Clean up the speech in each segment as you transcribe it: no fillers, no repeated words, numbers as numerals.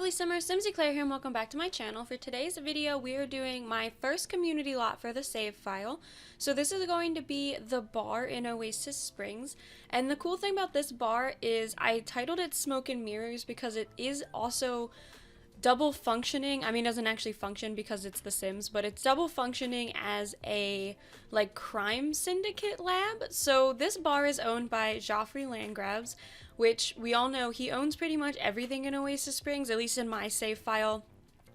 lovely simmers, SimsEclaire here and welcome back to my channel. For today's video, we are doing my first community lot for the save file. So this is going to be the bar in Oasis Springs. And the cool thing about this bar is I titled it Smoke and Mirrors because it is also double functioning. I mean, it doesn't actually function because it's The Sims, but it's double functioning as a like crime syndicate lab. So this bar is owned by Joffrey Landgraabs, which we all know he owns pretty much everything in Oasis Springs, at least in my save file.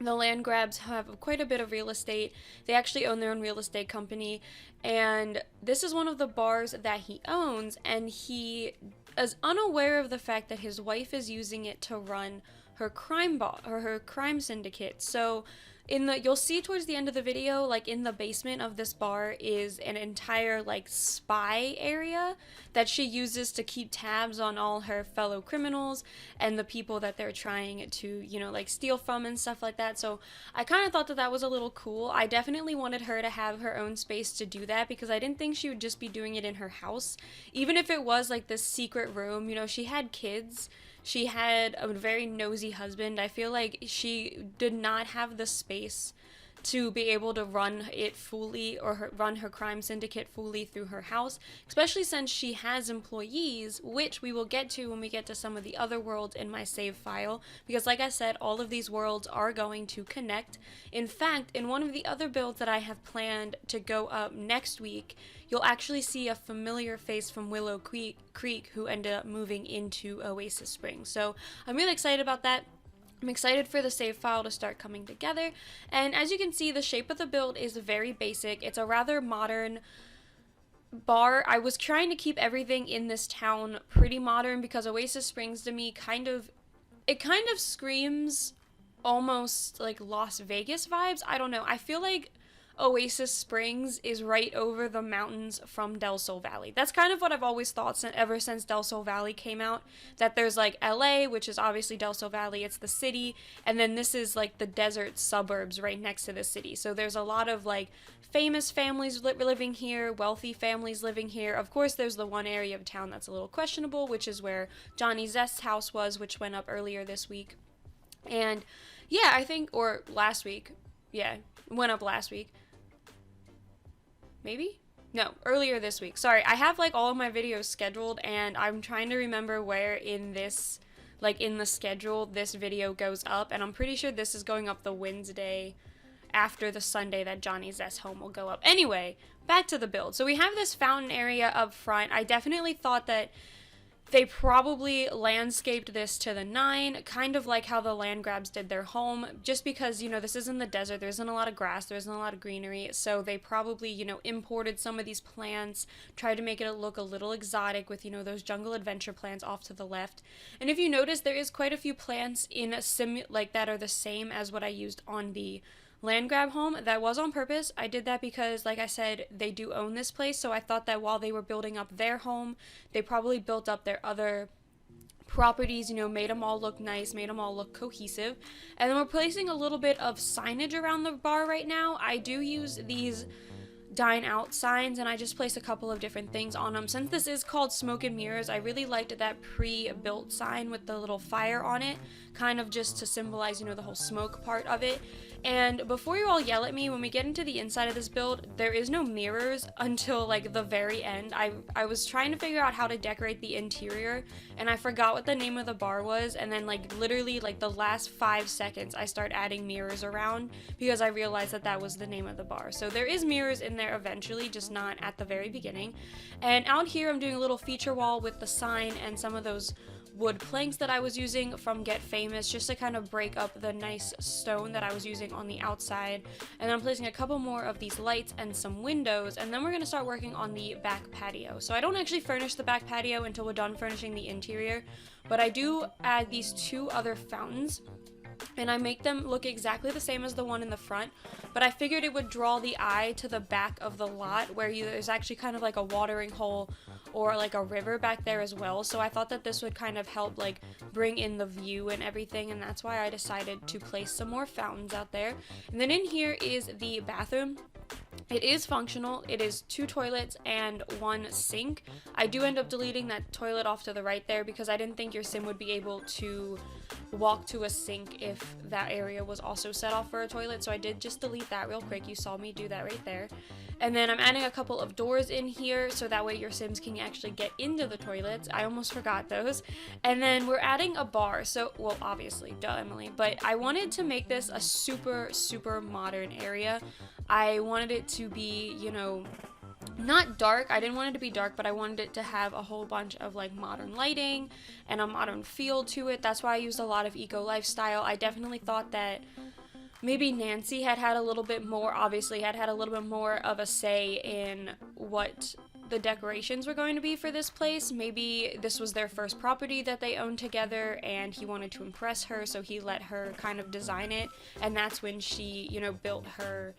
The Landgraabs have quite a bit of real estate. They actually own their own real estate company, and this is one of the bars that he owns, and he is unaware of the fact that his wife is using it to run her crime syndicate. So you'll see towards the end of the video, like in the basement of this bar is an entire like spy area that she uses to keep tabs on all her fellow criminals and the people that they're trying to, you know, like steal from and stuff like that. So I kind of thought that that was a little cool. I definitely wanted her to have her own space to do that because I didn't think she would just be doing it in her house. Even if it was like this secret room, you know, she had kids. She had a very nosy husband. I feel like she did not have the space to be able to run it fully or run her crime syndicate fully through her house, especially since she has employees, which we will get to when we get to some of the other worlds in my save file, because like I said, all of these worlds are going to connect. In fact, in one of the other builds that I have planned to go up next week, you'll actually see a familiar face from Willow Creek who ended up moving into Oasis Springs. So I'm really excited about that. I'm excited for the save file to start coming together, and as you can see, the shape of the build is very basic. It's a rather modern bar. I was trying to keep everything in this town pretty modern because Oasis Springs to me kind of screams almost like Las Vegas vibes. I don't know. I feel like Oasis Springs is right over the mountains from Del Sol Valley. That's kind of what I've always thought ever since Del Sol Valley came out, that there's like LA, which is obviously Del Sol Valley, it's the city, and then this is like the desert suburbs right next to the city. So there's a lot of like famous families living here, wealthy families living here. Of course, there's the one area of town that's a little questionable, which is where Johnny Zest's house was, which went up earlier this week. And yeah, I think, or last week. Yeah, went up last week. Maybe? No, earlier this week. Sorry, I have like all of my videos scheduled and I'm trying to remember where in this, like in the schedule, this video goes up, and I'm pretty sure this is going up the Wednesday after the Sunday that Johnny Zest's home will go up. Anyway, back to the build. So we have this fountain area up front. I definitely thought that they probably landscaped this to the nine, kind of like how the Landgraabs did their home, just because, you know, this isn't the desert, there isn't a lot of grass, there isn't a lot of greenery, so they probably, you know, imported some of these plants, tried to make it look a little exotic with, you know, those jungle adventure plants off to the left. And if you notice, there is quite a few plants in a like that are the same as what I used on the Landgraab home. That was on purpose. I did that because, like I said, they do own this place, so I thought that while they were building up their home, they probably built up their other properties, you know, made them all look nice, made them all look cohesive. And then we're placing a little bit of signage around the bar right now. I do use these dine out signs, and I just place a couple of different things on them. Since this is called Smoke and Mirrors, I really liked that pre-built sign with the little fire on it, kind of just to symbolize, you know, the whole smoke part of it. And before you all yell at me, when we get into the inside of this build, there is no mirrors until like the very end. I was trying to figure out how to decorate the interior, and I forgot what the name of the bar was, and then like literally like the last 5 seconds I start adding mirrors around because I realized that that was the name of the bar. So there is mirrors in there eventually, just not at the very beginning. And out here I'm doing a little feature wall with the sign and some of those wood planks that I was using from Get Famous, just to kind of break up the nice stone that I was using on the outside. And then I'm placing a couple more of these lights and some windows, and then we're going to start working on the back patio. So I don't actually furnish the back patio until we're done furnishing the interior, but I do add these 2 other fountains, and I make them look exactly the same as the one in the front, but I figured it would draw the eye to the back of the lot where there's actually kind of like a watering hole or like a river back there as well. So I thought that this would kind of help like bring in the view and everything, and that's why I decided to place some more fountains out there. And then in here is the bathroom. It is functional. It is 2 toilets and 1 sink. I do end up deleting that toilet off to the right there because I didn't think your sim would be able to walk to a sink if that area was also set off for a toilet. So I did just delete that real quick. You saw me do that right there. And then I'm adding a couple of doors in here so that way your Sims can actually get into the toilets. I almost forgot those. And then we're adding a bar. So, well, obviously, duh, Emily. But I wanted to make this a super, super modern area. I wanted it to be, you know, not dark. I didn't want it to be dark, but I wanted it to have a whole bunch of like modern lighting and a modern feel to it. That's why I used a lot of eco lifestyle. I definitely thought that maybe Nancy had a little bit more, obviously had a little bit more of a say in what the decorations were going to be for this place. Maybe this was their first property that they owned together and he wanted to impress her, so he let her kind of design it, and that's when she, you know, built her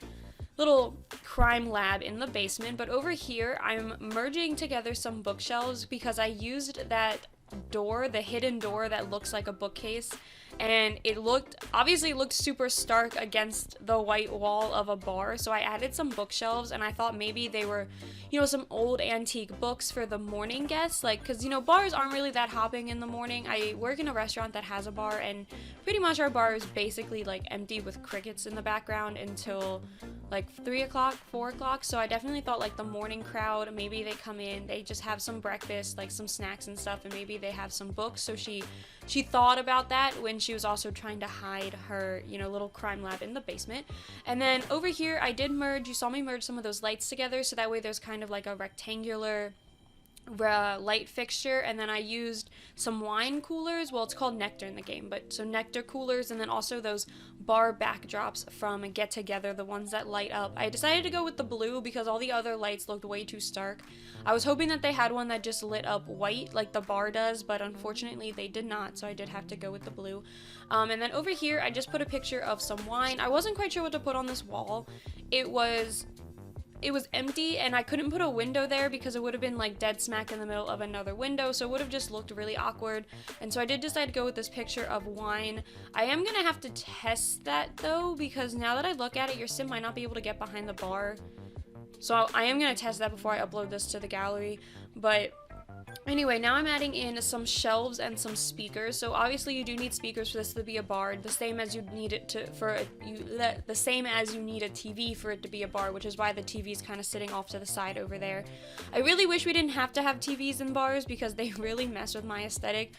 little crime lab in the basement. But over here I'm merging together some bookshelves because I used that door, the hidden door that looks like a bookcase, and it looked super stark against the white wall of a bar, so I added some bookshelves, and I thought maybe they were, you know, some old antique books for the morning guests, like, because, you know, bars aren't really that hopping in the morning. I work in a restaurant that has a bar, and pretty much our bar is basically like empty with crickets in the background until like 3 o'clock, 4 o'clock, so I definitely thought like the morning crowd, maybe they come in, they just have some breakfast, like some snacks and stuff, and maybe they have some books. So she thought about that when she was also trying to hide her, you know, little crime lab in the basement. And then over here I did merge, you saw me merge some of those lights together, so that way there's kind of like a rectangular light fixture. And then I used some wine coolers, well, it's called Nectar in the game, but so Nectar coolers, and then also those bar backdrops from Get Together, the ones that light up. I decided to go with the blue because all the other lights looked way too stark. I was hoping that they had one that just lit up white like the bar does, but unfortunately they did not, so I did have to go with the blue. And then over here I just put a picture of some wine. I wasn't quite sure what to put on this wall. It was empty, and I couldn't put a window there because it would have been like dead smack in the middle of another window, so it would have just looked really awkward. And so I did decide to go with this picture of wine. I am gonna have to test that though, because now that I look at it, your sim might not be able to get behind the bar. So I am gonna test that before I upload this to the gallery. But anyway, now I'm adding in some shelves and some speakers. So obviously you do need speakers for this to be a bar, the same as you need it to the same as you need a TV for it to be a bar, which is why the TV is kind of sitting off to the side over there. I really wish we didn't have to have TVs in bars because they really mess with my aesthetic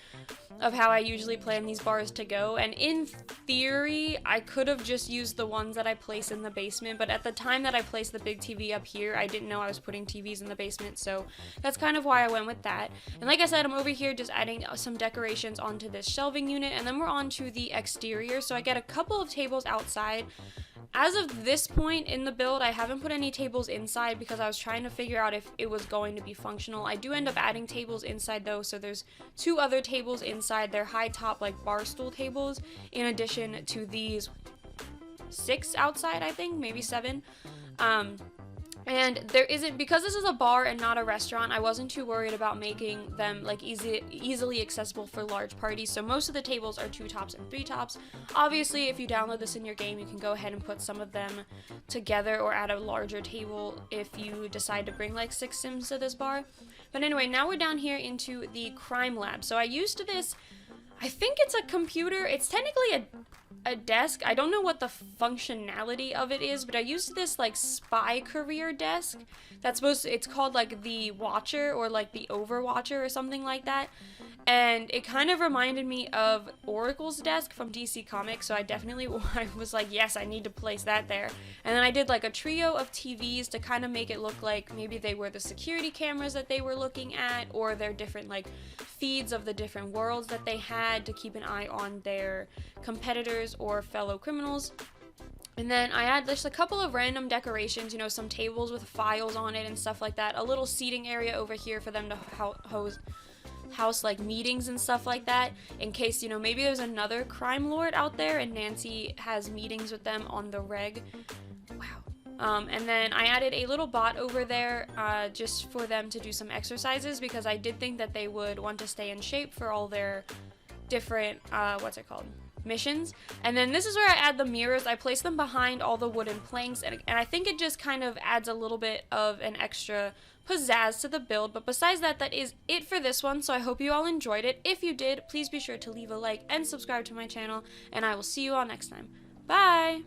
of how I usually plan these bars to go. And in theory, I could have just used the ones that I place in the basement, but at the time that I placed the big TV up here, I didn't know I was putting TVs in the basement, so that's kind of why I went with that. And like I said, I'm over here just adding some decorations onto this shelving unit, and then we're on to the exterior. So I get a couple of tables outside. As of this point in the build, I haven't put any tables inside because I was trying to figure out if it was going to be functional. I do end up adding tables inside though, so there's 2 other tables inside. They're high top like bar stool tables, in addition to these 6 outside, I think, maybe 7. And there isn't, because this is a bar and not a restaurant, I wasn't too worried about making them like easily accessible for large parties. So most of the tables are 2 tops and 3 tops. Obviously, if you download this in your game, you can go ahead and put some of them together or add a larger table if you decide to bring like 6 Sims to this bar. But anyway, now we're down here into the crime lab. So I used this, I think it's a computer. It's technically a desk. I don't know what the functionality of it is, but I used this like spy career desk that's it's called like the Watcher or like the Overwatcher or something like that. And it kind of reminded me of Oracle's desk from DC Comics, so I was like, yes, I need to place that there. And then I did like a trio of TVs to kind of make it look like maybe they were the security cameras that they were looking at, or their different like feeds of the different worlds that they had to keep an eye on their competitors or fellow criminals. And then I had just a couple of random decorations, you know, some tables with files on it and stuff like that. A little seating area over here for them to house like meetings and stuff like that, in case, you know, maybe there's another crime lord out there and Nancy has meetings with them on the reg. Wow. And then I added a little bot over there just for them to do some exercises, because I did think that they would want to stay in shape for all their different, missions. And then this is where I add the mirrors. I place them behind all the wooden planks, and I think it just kind of adds a little bit of an extra pizzazz to the build. But besides that, that is it for this one. So I hope you all enjoyed it. If you did, please be sure to leave a like and subscribe to my channel, and I will see you all next time. Bye!